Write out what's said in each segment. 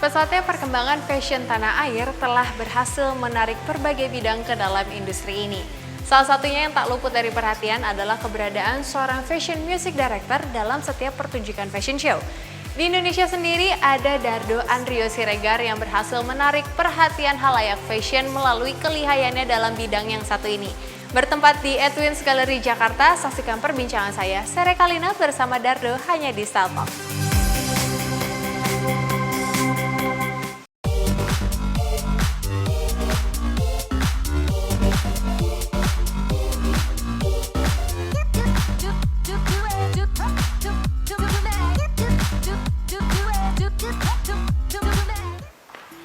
pesatnya perkembangan fashion tanah air telah berhasil menarik berbagai bidang ke dalam industri ini. Salah satunya yang tak luput dari perhatian adalah keberadaan seorang fashion music director dalam setiap pertunjukan fashion show. Di Indonesia sendiri ada Dardo Andrio Siregar yang berhasil menarik perhatian halayak fashion melalui kelihayannya dalam bidang yang satu ini. Bertempat di Edwin's Gallery Jakarta, saksikan perbincangan saya, Sere Kalina bersama Dardo hanya di Style Talk.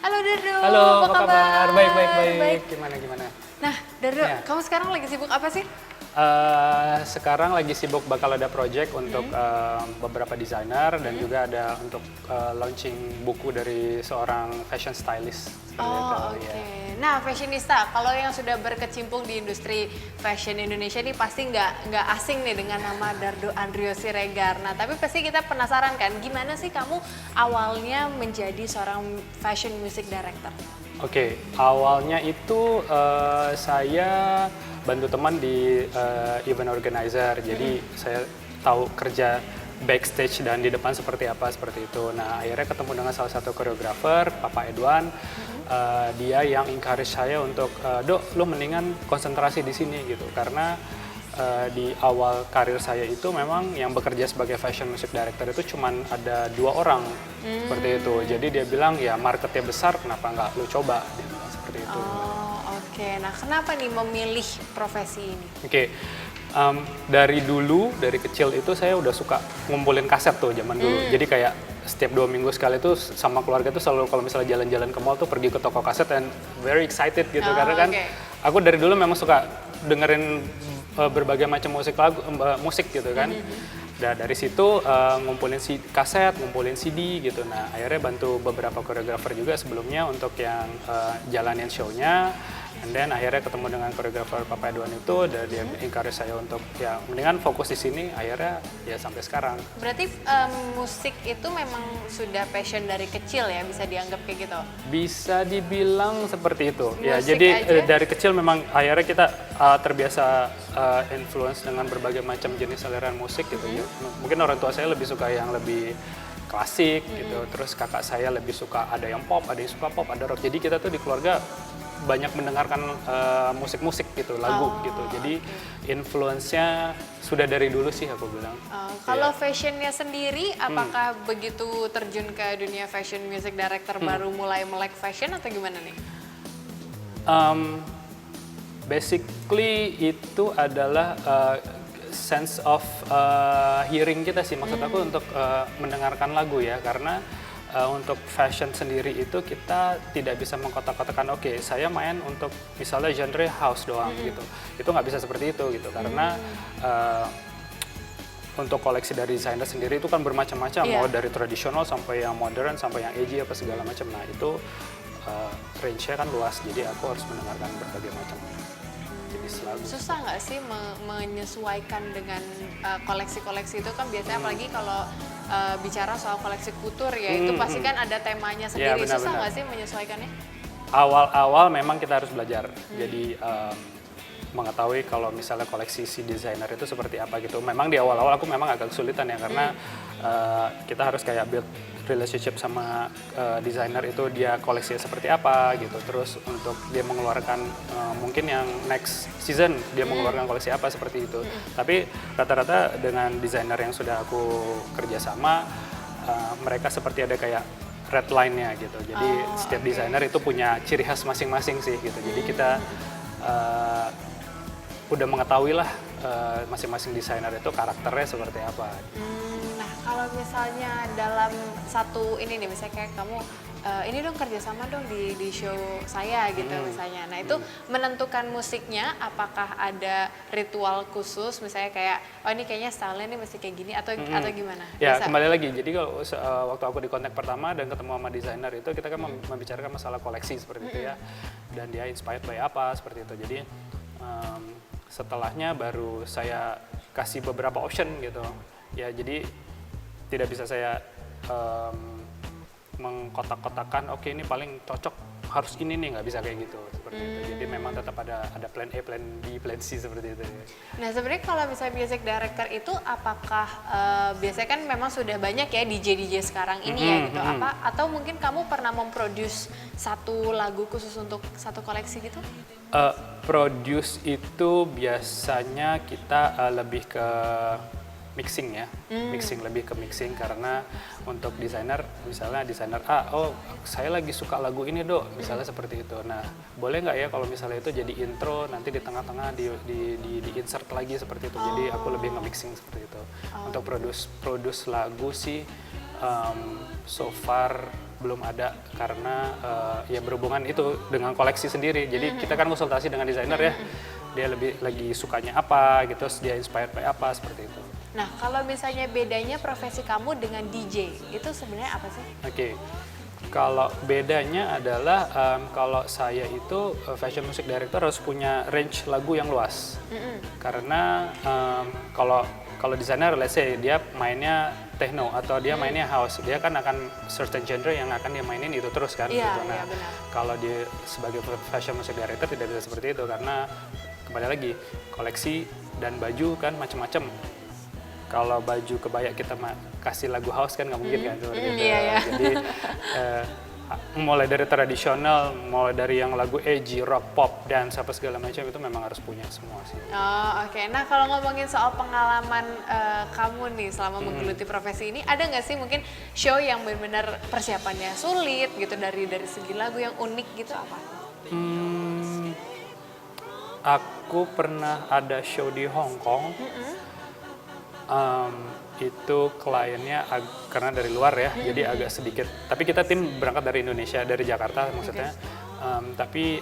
Halo Dardo, Halo, apa apa kabar? kabar? Baik. Gimana? Nah, Dardo, Ya. kamu sekarang lagi sibuk apa sih? Sekarang lagi sibuk bakal ada project untuk beberapa desainer dan juga ada untuk launching buku dari seorang fashion stylist. Seperti itu, Oh, oke. ya. Nah, fashionista, kalau yang sudah berkecimpung di industri fashion Indonesia ini pasti nggak asing nih dengan nama Dardo Andrio Siregar. Nah, tapi pasti kita penasaran kan, gimana sih kamu awalnya menjadi seorang fashion music director? Oke, awalnya itu saya bantu teman di event organizer. Jadi saya tahu kerja backstage dan di depan seperti apa, seperti itu. Nah, akhirnya ketemu dengan salah satu koreografer, Papa Edwan. Dia yang encourage saya untuk, Dok, lu mendingan konsentrasi di sini gitu. Karena di awal karir saya itu memang yang bekerja sebagai fashion music director itu cuman ada 2 orang seperti itu. Jadi dia bilang ya marketnya besar, kenapa nggak lu coba? Dia bilang seperti itu. Oh, oke. Nah, kenapa nih memilih profesi ini? Oke, dari dulu, dari kecil itu saya udah suka ngumpulin kaset tuh zaman dulu. Jadi kayak setiap 2 minggu sekali tuh sama keluarga tuh selalu kalau misalnya jalan-jalan ke mall tuh pergi ke toko kaset dan very excited gitu. Oh, Karena kan oke. aku dari dulu memang suka dengerin berbagai macam musik gitu kan. Dan dari situ ngumpulin kaset, ngumpulin CD gitu. Nah, akhirnya bantu beberapa koreografer juga sebelumnya untuk yang jalanin show-nya. And then akhirnya ketemu dengan koreografer Papa Edwan itu, dan dia encourage saya untuk ya mendingan fokus di sini. Akhirnya ya sampai sekarang. Berarti musik itu memang sudah passion dari kecil ya, bisa dianggap kayak gitu? Bisa dibilang seperti itu. Ya, Musik jadi aja? dari kecil memang akhirnya kita terbiasa influence dengan berbagai macam jenis aliran musik gitu. Mungkin orang tua saya lebih suka yang lebih klasik gitu. Terus kakak saya lebih suka ada yang pop, ada yang suka pop, ada rock. Jadi kita tuh di keluarga banyak mendengarkan musik-musik gitu, lagu gitu. Jadi influence-nya sudah dari dulu sih aku bilang. Kalau fashionnya sendiri, apakah begitu terjun ke dunia fashion music director baru mulai melek fashion atau gimana nih? Basically itu adalah sense of hearing kita sih, maksud aku untuk mendengarkan lagu ya, karena untuk fashion sendiri itu kita tidak bisa mengkotak-kotakan, oke, saya main untuk misalnya genre house doang gitu. Itu nggak bisa seperti itu gitu, karena untuk koleksi dari desainer sendiri itu kan bermacam-macam, mau dari tradisional sampai yang modern sampai yang edgy apa segala macam. Nah, itu range-nya kan luas, jadi aku harus mendengarkan berbagai macam jenis lagu. Susah nggak sih menyesuaikan dengan koleksi-koleksi itu kan biasanya apalagi kalau bicara soal koleksi kutur ya, itu pasti kan ada temanya sendiri. benar, Susah benar. nggak sih menyesuaikannya? Awal-awal memang kita harus belajar, jadi mengetahui kalau misalnya koleksi si desainer itu seperti apa gitu. Memang di awal-awal aku memang agak kesulitan ya, karena kita harus kayak build relationship sama desainer itu, dia koleksinya seperti apa gitu. Terus untuk dia mengeluarkan mungkin yang next season dia mengeluarkan koleksi apa seperti itu. Tapi rata-rata dengan desainer yang sudah aku kerjasama, mereka seperti ada kayak red line-nya gitu. Jadi setiap desainer itu punya ciri khas masing-masing sih gitu. Jadi kita udah mengetahui lah masing-masing desainer itu karakternya seperti apa. Nah, kalau misalnya dalam satu ini nih, misalnya kayak kamu ini dong kerjasama dong di show saya gitu misalnya. Nah, itu menentukan musiknya, apakah ada ritual khusus misalnya kayak oh ini kayaknya stylenya ini mesti kayak gini atau gimana? Ya, Bisa? kembali lagi. Jadi kalau waktu aku di kontak pertama dan ketemu sama desainer itu, kita kan membicarakan masalah koleksi seperti itu ya. Dan dia inspired by apa seperti itu. Jadi setelahnya baru saya kasih beberapa option gitu. Ya, jadi tidak bisa saya mengkotak-kotakan, oke ini paling cocok harus ini nih, nggak bisa kayak gitu seperti itu. Jadi memang tetap ada plan A, plan B, plan C seperti itu. Nah sebenarnya kalau misalnya music director itu apakah biasanya kan memang sudah banyak ya DJ sekarang ini ya gitu, atau mungkin kamu pernah memproduce satu lagu khusus untuk satu koleksi gitu? Produce itu biasanya kita lebih ke mixing ya, lebih ke mixing karena untuk desainer, misalnya desainer A, oh saya lagi suka lagu ini dok, misalnya seperti itu. Nah boleh nggak ya kalau misalnya itu jadi intro, nanti di tengah-tengah di insert lagi seperti itu. Jadi aku lebih nge-mixing seperti itu. Untuk produce lagu sih so far belum ada karena ya berhubungan itu dengan koleksi sendiri. Jadi kita kan konsultasi dengan desainer ya, dia lebih lagi sukanya apa gitu, dia inspired by apa seperti itu. Nah, kalau misalnya bedanya profesi kamu dengan DJ, itu sebenarnya apa sih? Oke, kalau bedanya adalah kalau saya itu fashion music director harus punya range lagu yang luas. Karena kalau desainer, let's say dia mainnya techno atau dia mainnya house, dia kan akan certain genre yang akan dia mainin itu terus kan. Iya, gitu. Nah, benar. kalau dia sebagai fashion music director tidak bisa seperti itu karena kembali lagi koleksi dan baju kan macam-macam. Kalau baju kebaya kita kasih lagu house kan nggak mungkin kan seperti itu. Iya. Jadi mulai dari tradisional, mulai dari yang lagu edgy, rock, pop, dance apa segala macam itu memang harus punya semua sih. Oh oke. Nah kalau ngomongin soal pengalaman kamu nih selama menggeluti profesi ini, ada nggak sih mungkin show yang benar-benar persiapannya sulit gitu dari segi lagu yang unik gitu apa? Aku pernah ada show di Hong Kong. Itu kliennya karena dari luar ya, jadi agak sedikit. Tapi kita tim berangkat dari Indonesia, dari Jakarta maksudnya. Tapi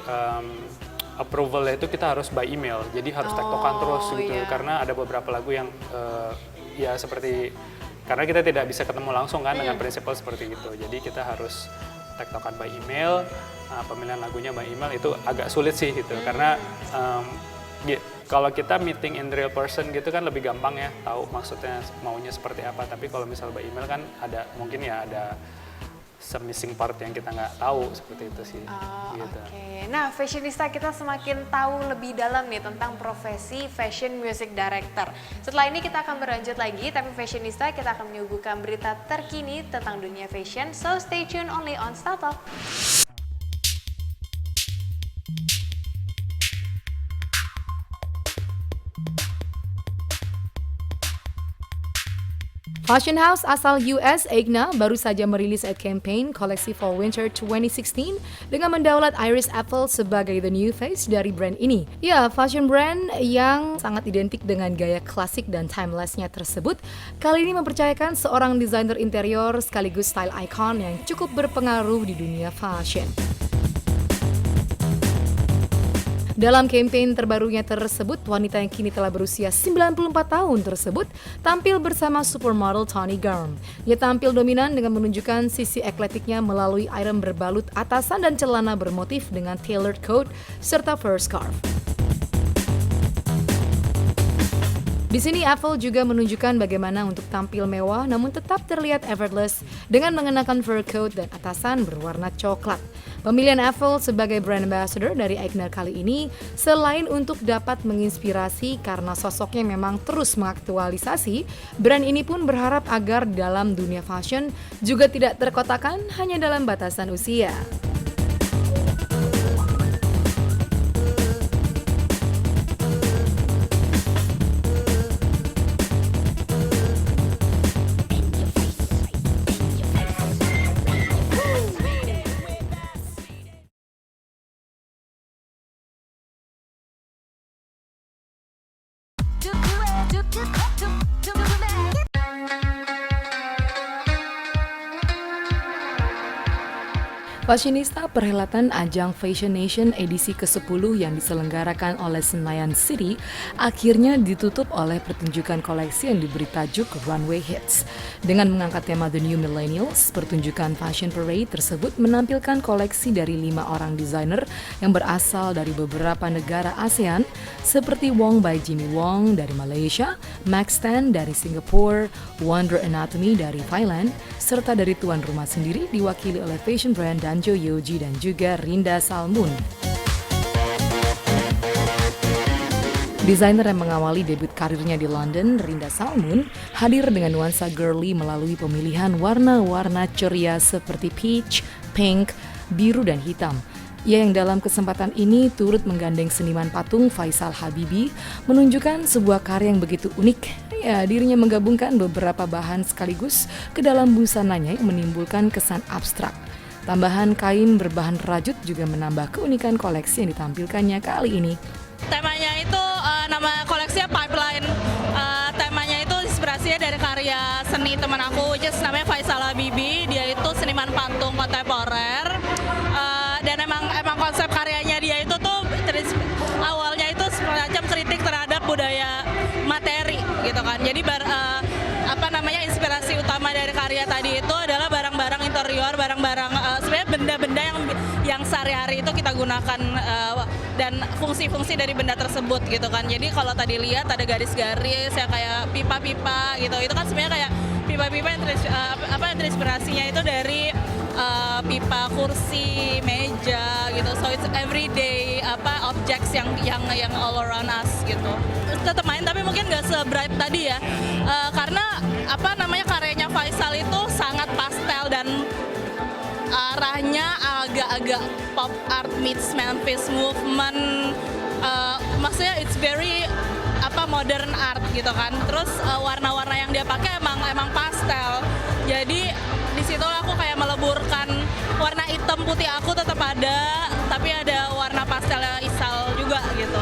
approval itu kita harus by email, jadi harus tektokan terus gitu. Iya. Karena ada beberapa lagu yang ya seperti karena kita tidak bisa ketemu langsung kan dengan prinsipal seperti itu. Jadi kita harus tektokan by email. Pemilihan lagunya by email itu agak sulit sih gitu, karena kalau kita meeting in real person gitu kan lebih gampang ya tahu maksudnya maunya seperti apa. Tapi kalau misal by email kan ada mungkin ya ada some missing part yang kita nggak tahu seperti itu sih. Gitu. Oke. Nah, fashionista kita semakin tahu lebih dalam nih tentang profesi fashion music director. Setelah ini kita akan berlanjut lagi, tapi fashionista kita akan menyuguhkan berita terkini tentang dunia fashion. So stay tune only on Style Talk. Fashion house asal US Egna baru saja merilis ad campaign koleksi Fall Winter 2016 dengan mendaulat Iris Apfel sebagai the new face dari brand ini. Ya, fashion brand yang sangat identik dengan gaya klasik dan timeless-nya tersebut kali ini mempercayakan seorang desainer interior sekaligus style icon yang cukup berpengaruh di dunia fashion. Dalam campaign terbarunya tersebut, wanita yang kini telah berusia 94 tahun tersebut tampil bersama supermodel Toni Garm. Ia tampil dominan dengan menunjukkan sisi ekletiknya melalui item berbalut atasan dan celana bermotif dengan tailored coat serta fur scarf. Di sini Apfel juga menunjukkan bagaimana untuk tampil mewah namun tetap terlihat effortless dengan mengenakan fur coat dan atasan berwarna coklat. Pemilihan Apfel sebagai brand ambassador dari Egna kali ini selain untuk dapat menginspirasi karena sosoknya memang terus mengaktualisasi, brand ini pun berharap agar dalam dunia fashion juga tidak terkotakan hanya dalam batasan usia. Fashionista perhelatan ajang Fashion Nation edisi ke-10 yang diselenggarakan oleh Senayan City akhirnya ditutup oleh pertunjukan koleksi yang diberi tajuk Runway Hits. Dengan mengangkat tema The New Millennials, pertunjukan Fashion Parade tersebut menampilkan koleksi dari 5 orang desainer yang berasal dari beberapa negara ASEAN seperti Wong by Jimmy Wong dari Malaysia, Max Tan dari Singapura, Wonder Anatomy dari Thailand, serta dari tuan rumah sendiri diwakili oleh fashion brand Danjo Yoji dan juga Rinda Salmun. Desainer yang mengawali debut karirnya di London, Rinda Salmun, hadir dengan nuansa girly melalui pemilihan warna-warna ceria seperti peach, pink, biru, dan hitam. Ia yang dalam kesempatan ini turut menggandeng seniman patung Faisal Habibi menunjukkan sebuah karya yang begitu unik. Ya, dirinya menggabungkan beberapa bahan sekaligus ke dalam busananya yang menimbulkan kesan abstrak. Tambahan kain berbahan rajut juga menambah keunikan koleksi yang ditampilkannya kali ini. Temanya itu nama koleksinya Pipeline. Temanya itu inspirasinya dari karya seni teman aku, which is namanya Faisal Habibi. Dia itu seniman patung kontemporer. Dan emang konsep karyanya dia itu tuh awalnya itu semacam kritik terhadap budaya materi gitu kan. Jadi inspirasi utama dari karya tadi itu adalah barang-barang interior, barang-barang sebenarnya benda-benda yang sehari-hari itu kita gunakan dan fungsi-fungsi dari benda tersebut gitu kan. Jadi kalau tadi lihat ada garis-garis yang kayak pipa-pipa gitu, itu kan sebenarnya kayak pipa-pipa yang terinspirasinya itu dari pipa, kursi, meja gitu. So it's everyday objects yang all around us gitu. Tetap main tapi mungkin nggak se-bright tadi ya. Karena karyanya Faisal itu sangat pastel dan arahnya agak-agak pop art meets Memphis movement. Maksudnya it's very modern art gitu kan. Terus warna-warna yang dia pakai emang pastel. Jadi di situ aku kayak meleburkan warna hitam putih aku tetap ada, tapi ada warna pastelnya Isal juga gitu.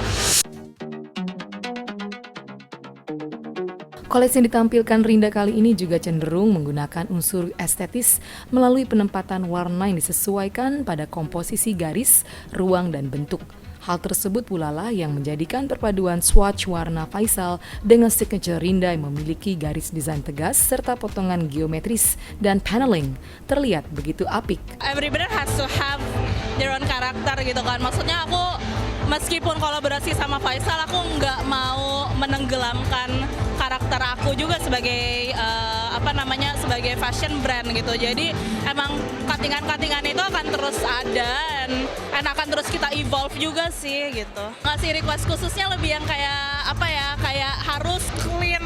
Koleksi yang ditampilkan Rinda kali ini juga cenderung menggunakan unsur estetis melalui penempatan warna yang disesuaikan pada komposisi garis, ruang, dan bentuk. Hal tersebut pula lah yang menjadikan perpaduan swatch warna Faisal dengan signature Rinda yang memiliki garis desain tegas serta potongan geometris dan paneling terlihat begitu apik. Every brand has to have their own karakter gitu kan. Maksudnya aku meskipun kolaborasi sama Faisal, aku nggak mau menenggelamkan karakter aku juga sebagai sebagai fashion brand gitu. Jadi emang cuttingan itu akan terus ada dan akan terus kita evolve juga sih gitu. Ngasih request khususnya lebih yang kayak kayak harus clean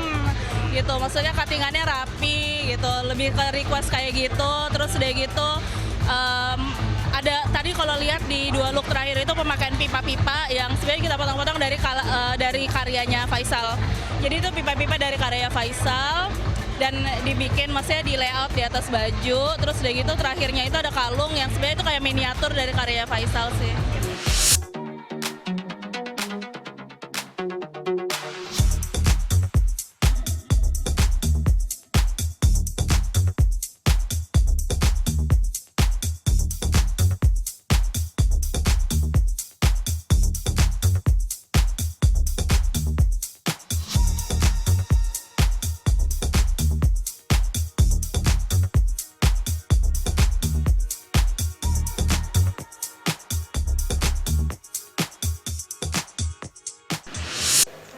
gitu. Maksudnya cuttingannya rapi gitu. Lebih ke request kayak gitu. Terus udah gitu ada tadi kalau lihat di 2 look terakhir itu pemakaian pipa-pipa yang sebenarnya kita potong-potong dari karyanya Faisal. Jadi itu pipa-pipa dari karya Faisal dan dibikin maksudnya di layout di atas baju. Terus udah gitu terakhirnya itu ada kalung yang sebenarnya itu kayak miniatur dari karya Faisal sih.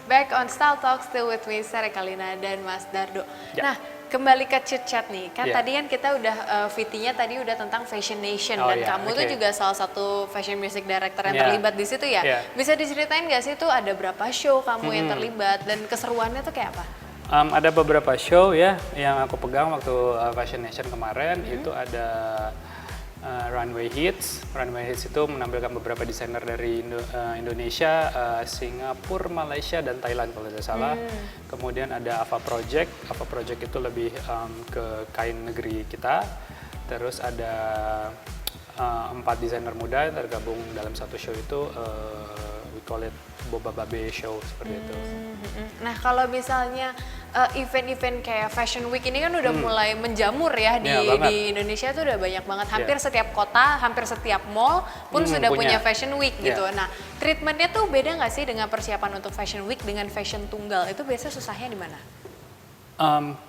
Back on Style Talk, still with me, Sarah Kalina dan Mas Dardo. Ya. Nah, kembali ke chit-chat nih. Kan Ya. tadi kan kita udah VT-nya tadi udah tentang Fashion Nation Oh, dan ya, kamu tuh oke. juga salah satu fashion music director yang Ya. terlibat di situ ya. Ya. Bisa diceritain nggak sih tuh ada berapa show kamu yang terlibat dan keseruannya tuh kayak apa? Ada beberapa show ya yang aku pegang waktu Fashion Nation kemarin. Itu ada Runway Hits. Runway Hits itu menampilkan beberapa desainer dari Indonesia, Singapura, Malaysia, dan Thailand kalau tidak salah. Kemudian ada Ava Project. Ava Project itu lebih ke kain negeri kita. Terus ada 4 desainer muda yang tergabung dalam satu show itu. We call it Boba Babe Show seperti itu. Nah, kalau misalnya event-event kayak Fashion Week ini kan udah mulai menjamur ya Iya, banget. di Indonesia tuh udah banyak banget. Hampir setiap kota, hampir setiap mall pun sudah punya Fashion Week gitu. Nah, treatmentnya tuh beda nggak sih dengan persiapan untuk Fashion Week dengan fashion tunggal? Itu biasanya susahnya di mana?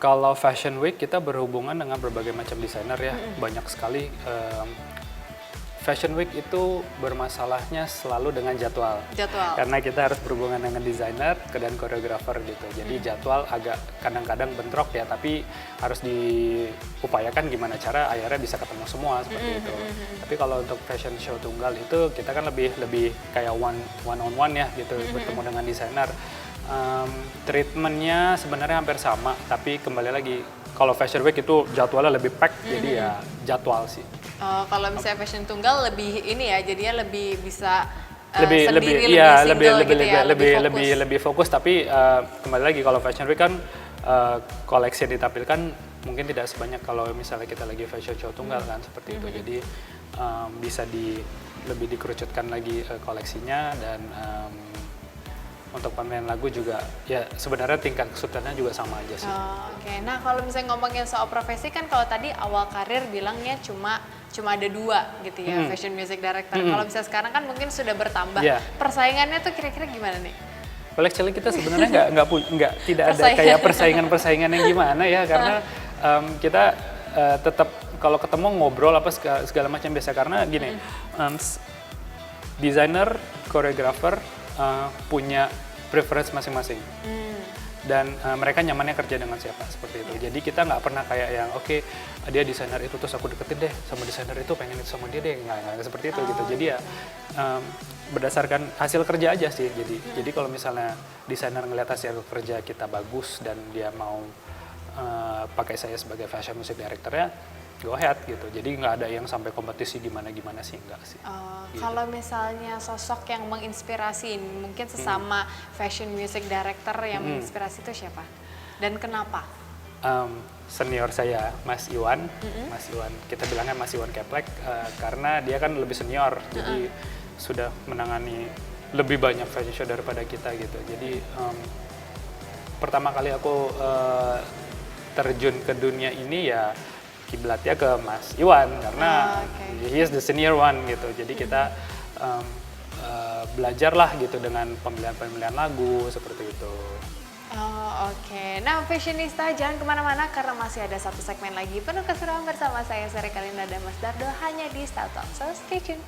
Kalau Fashion Week kita berhubungan dengan berbagai macam desainer ya, banyak sekali. Fashion Week itu bermasalahnya selalu dengan jadwal. Karena kita harus berhubungan dengan desainer dan koreografer gitu. Jadi jadwal agak kadang-kadang bentrok ya, tapi harus diupayakan gimana cara akhirnya bisa ketemu semua seperti itu. Tapi kalau untuk fashion show tunggal itu kita kan lebih kayak one on one ya gitu, bertemu dengan desainer. Treatmentnya sebenarnya hampir sama, tapi kembali lagi kalau Fashion Week itu jadwalnya lebih pack, jadi ya jadwal sih. Kalau misalnya fashion tunggal lebih ini ya, jadinya lebih bisa lebih sendiri, iya, single gitu ya, lebih fokus. Tapi kembali lagi kalau Fashion Week kan koleksi yang ditampilkan mungkin tidak sebanyak kalau misalnya kita lagi fashion show tunggal kan seperti itu. Jadi bisa lebih dikerucutkan lagi koleksinya dan untuk pemilihan lagu juga ya sebenarnya tingkat kesulitannya juga sama aja sih. Oke. Nah kalau misalnya ngomongin soal profesi kan kalau tadi awal karir bilangnya cuma ada 2 gitu ya, fashion music director. Kalau misalnya sekarang kan mungkin sudah bertambah. Persaingannya tuh kira-kira gimana nih? Well, actually kita sebenarnya tidak ada kayak persaingan yang gimana ya, karena kita tetap kalau ketemu ngobrol apa segala macam biasa, karena gini, desainer, koreografer punya preference masing-masing. Dan mereka nyamannya kerja dengan siapa seperti itu. Jadi kita nggak pernah kayak yang oke, dia desainer itu terus aku deketin deh sama desainer itu, pengen itu sama dia deh, nggak seperti itu gitu. Jadi ya berdasarkan hasil kerja aja sih. Jadi kalau misalnya desainer ngeliat hasil kerja kita bagus dan dia mau pakai saya sebagai fashion music director-nya, go ahead gitu. Jadi nggak ada yang sampai kompetisi gimana sih, enggak sih. Gitu. Kalau misalnya sosok yang menginspirasi, mungkin sesama fashion music director yang menginspirasi itu siapa? Dan kenapa? Senior saya, Mas Iwan. Mas Iwan, kita bilangnya Mas Iwan Keplek, karena dia kan lebih senior, jadi sudah menangani lebih banyak fashion show daripada kita gitu. Jadi pertama kali aku terjun ke dunia ini ya kiblatnya ke Mas Iwan karena he is the senior one gitu. Jadi kita belajarlah gitu dengan pemilihan lagu seperti itu. Oke. Nah, Fashionista jangan kemana-mana karena masih ada satu segmen lagi penuh keseruan bersama saya Seri Kalina dan Mas Dardo hanya di Style Talk. So stay tune.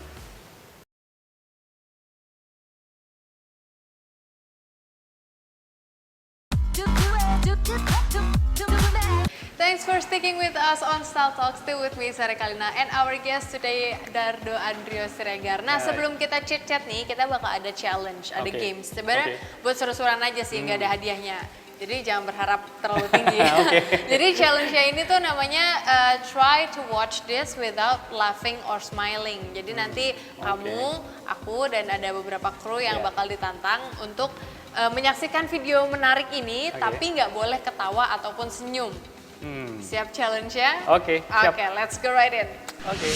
Thanks for sticking with us on Style Talk. Still with me, Sari Kalina, and our guest today, Dardo Andrio Siregar. Nah, sebelum kita chit-chat nih, kita bakal ada challenge, ada games. Sebenarnya buat seru-seruan aja sih, nggak ada hadiahnya. Jadi jangan berharap terlalu tinggi. Jadi challenge-nya ini tuh namanya try to watch this without laughing or smiling. Jadi nanti kamu, aku, dan ada beberapa kru yang bakal ditantang untuk menyaksikan video menarik ini, tapi nggak boleh ketawa ataupun senyum. Siap challenge-nya? Oke, siap. Oke, let's go right in. Oke.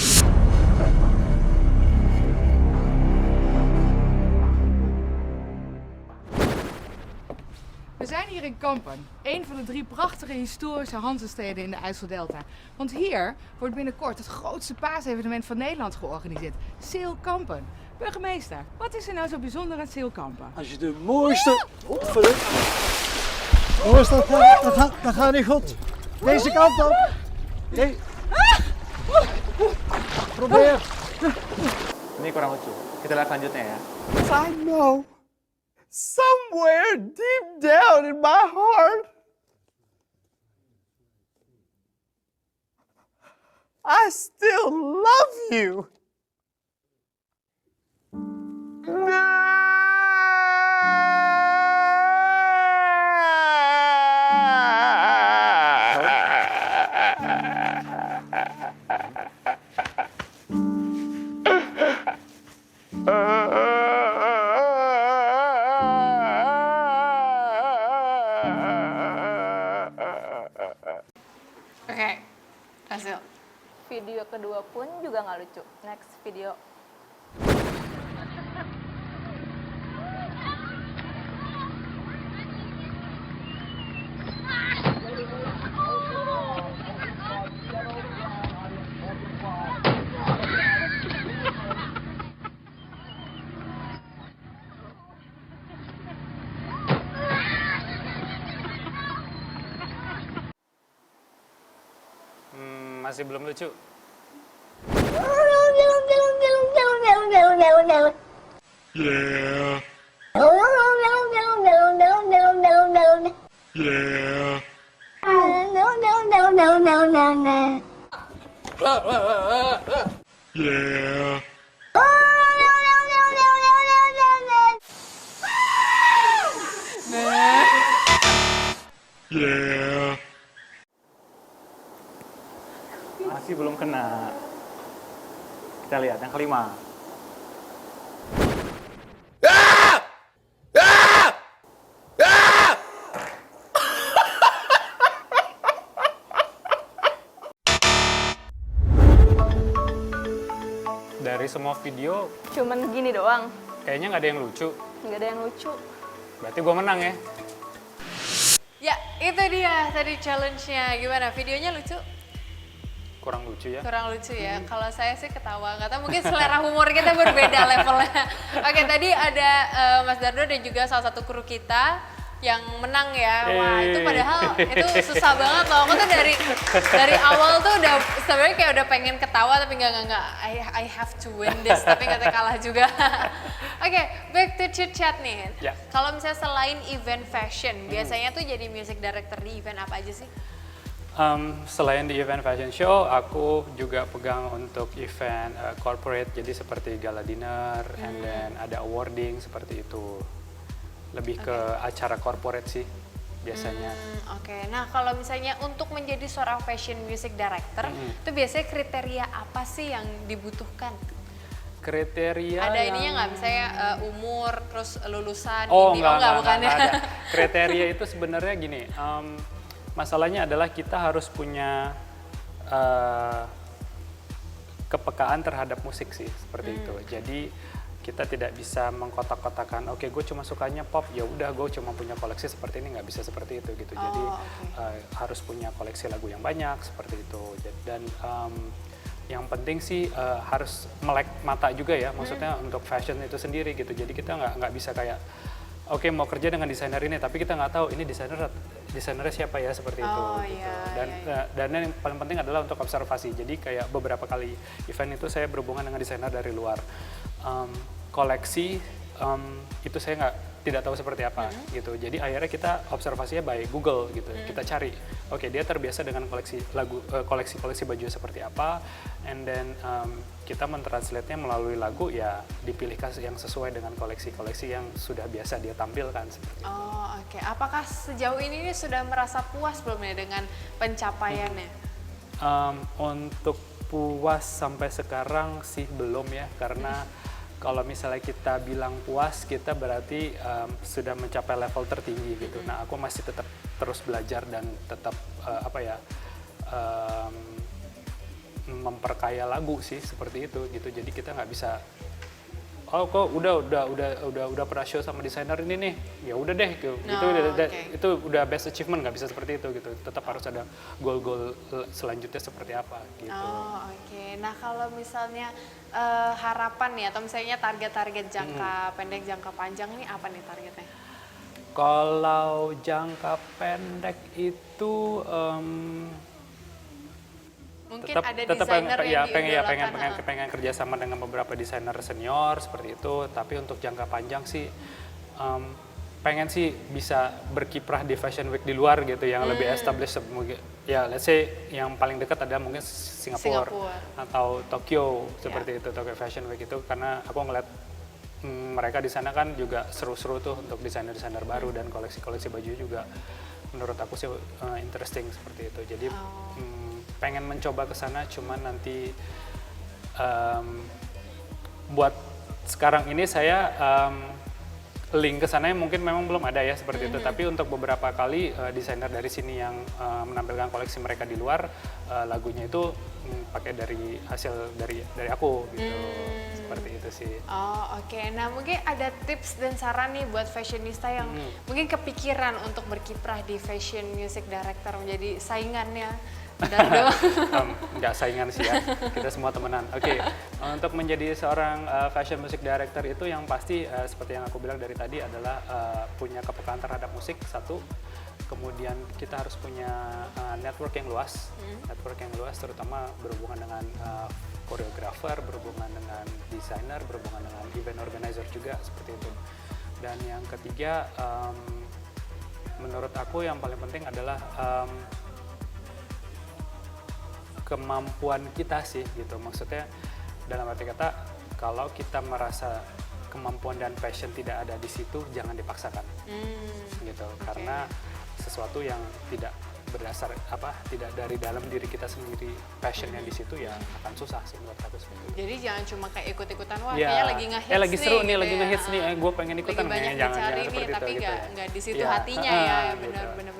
We zijn hier in Kampen, een van de 3 prachtige historische Hanzesteden in de IJsseldelta. Want hier wordt binnenkort het grootste paasevenement van Nederland georganiseerd, Seel Kampen. Burgemeester, wat is er nou zo bijzonder aan Seel Kampen? Als je de mooiste... Jongens, dat gaat niet goed. Deze kant op. Probeer. Ini kurang lucu. Kita lihat selanjutnya ya. I know. Somewhere deep down in my heart, I still love you. Oke, hasil. Video kedua pun juga nggak lucu. Next video. masih belum lucu. Masih belum kena. Kita lihat yang kelima. Dari semua video, Cuman gini doang, kayaknya nggak ada yang lucu. nggak ada yang lucu. Berarti gue menang ya. Ya, itu dia tadi challenge-nya. Gimana? Videonya lucu? Kurang lucu ya. Kurang lucu ya. Kalau saya sih ketawa. Nggak tahu mungkin selera humor kita berbeda levelnya. Oke, tadi ada Mas Dardo dan juga salah satu kru kita yang menang ya. Wah, itu padahal itu susah banget loh. Aku tuh dari awal tuh udah sebenarnya kayak udah pengen ketawa tapi enggak. I have to win this tapi nggak kalah juga. Oke, back to chit chat nih. Ya. Kalau misalnya selain event fashion, biasanya tuh jadi music director di event apa aja sih? Selain di event fashion show, aku juga pegang untuk event corporate, jadi seperti gala dinner, and then ada awarding seperti itu. Lebih ke acara corporate sih biasanya. Oke, nah kalau misalnya untuk menjadi seorang fashion music director, itu biasanya kriteria apa sih yang dibutuhkan? Kriteria Ada yang... ininya nggak, misalnya umur, terus lulusan, Oh, ini, enggak, bukan ya? ada. Kriteria itu sebenarnya gini, masalahnya adalah kita harus punya kepekaan terhadap musik sih, seperti itu. Jadi kita tidak bisa mengkotak-kotakan, oke gue cuma sukanya pop, ya udah gue cuma punya koleksi seperti ini, nggak bisa seperti itu gitu. Jadi harus punya koleksi lagu yang banyak seperti itu. Dan yang penting sih harus melek mata juga ya, maksudnya untuk fashion itu sendiri gitu. Jadi kita nggak bisa kayak oke mau kerja dengan desainer ini, tapi kita nggak tahu ini desainernya siapa ya, seperti itu. Gitu. Dan yang paling penting adalah untuk observasi. Jadi kayak beberapa kali event itu saya berhubungan dengan desainer dari luar. Koleksi itu saya tidak tahu seperti apa gitu. Jadi akhirnya kita observasinya by Google gitu. Kita cari, oke dia terbiasa dengan koleksi baju seperti apa, and then kita mentranslate-nya melalui lagu, ya dipilihkan yang sesuai dengan koleksi-koleksi yang sudah biasa dia tampilkan seperti itu. Oh oke, apakah sejauh ini sudah merasa puas belum ya dengan pencapaiannya? Untuk puas sampai sekarang sih belum ya, karena kalau misalnya kita bilang puas, kita berarti sudah mencapai level tertinggi gitu. Nah, aku masih tetap terus belajar dan tetap memperkaya lagu sih seperti itu gitu. Jadi kita nggak bisa, oh kok udah pernah show sama desainer ini nih, ya udah deh gitu. Itu udah best achievement, nggak bisa seperti itu gitu. Tetap harus ada goal-goal selanjutnya seperti apa gitu. Oh oke. Nah kalau misalnya harapan nih atau misalnya target-target jangka pendek, jangka panjang nih apa nih targetnya? Kalau jangka pendek itu mungkin tetap ada desainer yang diidolakan. pengen kerja sama dengan beberapa desainer senior seperti itu. Tapi untuk jangka panjang sih pengen sih bisa berkiprah di Fashion Week di luar gitu yang lebih established. Ya let's say yang paling dekat ada mungkin Singapura atau Tokyo seperti itu, Tokyo Fashion Week itu, karena aku ngeliat mereka di sana kan juga seru-seru tuh untuk desainer-desainer baru dan koleksi-koleksi baju juga menurut aku sih interesting seperti itu. Jadi pengen mencoba ke sana, cuman nanti buat sekarang ini saya link ke sana mungkin memang belum ada ya seperti itu. Tapi untuk beberapa kali desainer dari sini yang menampilkan koleksi mereka di luar, lagunya itu pakai dari hasil dari aku gitu. Seperti itu sih. Oh oke. Nah mungkin ada tips dan saran nih buat fashionista yang mungkin kepikiran untuk berkiprah di fashion music director, menjadi saingannya Dardo. Nggak saingan sih ya, kita semua temenan. Oke, untuk menjadi seorang fashion music director itu yang pasti seperti yang aku bilang dari tadi adalah punya kepekaan terhadap musik satu, kemudian kita harus punya network yang luas, terutama berhubungan dengan koreografer, berhubungan dengan desainer, berhubungan dengan event organizer juga seperti itu. Dan yang ketiga, menurut aku yang paling penting adalah kemampuan kita sih gitu, maksudnya dalam arti kata kalau kita merasa kemampuan dan passion tidak ada di situ jangan dipaksakan gitu, karena sesuatu yang tidak berdasar tidak dari dalam diri kita sendiri passionnya di situ ya akan susah sih menurut aku seperti itu. Jadi jangan cuma kayak ikut-ikutan, wah Ya, kayaknya lagi ngehits nih. lagi seru nih, gitu lagi ya. ngehits nih, gue pengen ikutan lagi banyak nih, jangan dicari nih, seperti tapi itu gitu ya. nggak di situ Iya, hatinya ya, gitu. benar.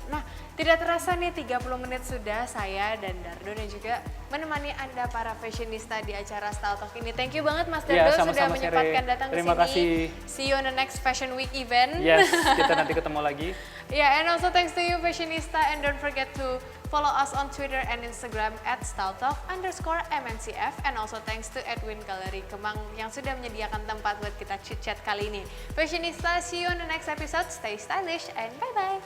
Nah, tidak terasa nih 30 menit sudah saya dan Dardo dan juga menemani Anda para fashionista di acara Style Talk ini. Thank you banget Mas Iya, Dardo sudah sama-sama, menyempatkan Sherry. datang ke Terima sini. kasih. See you on the next Fashion Week event. Yes, kita nanti ketemu lagi. Yeah, and also thanks to you fashionista, and don't forget to follow us on Twitter and Instagram @styletalk_MNCF, and also thanks to Edwin Gallery Kemang yang sudah menyediakan tempat buat kita chit-chat kali ini. Fashionista, see you on the next episode. Stay stylish and bye-bye.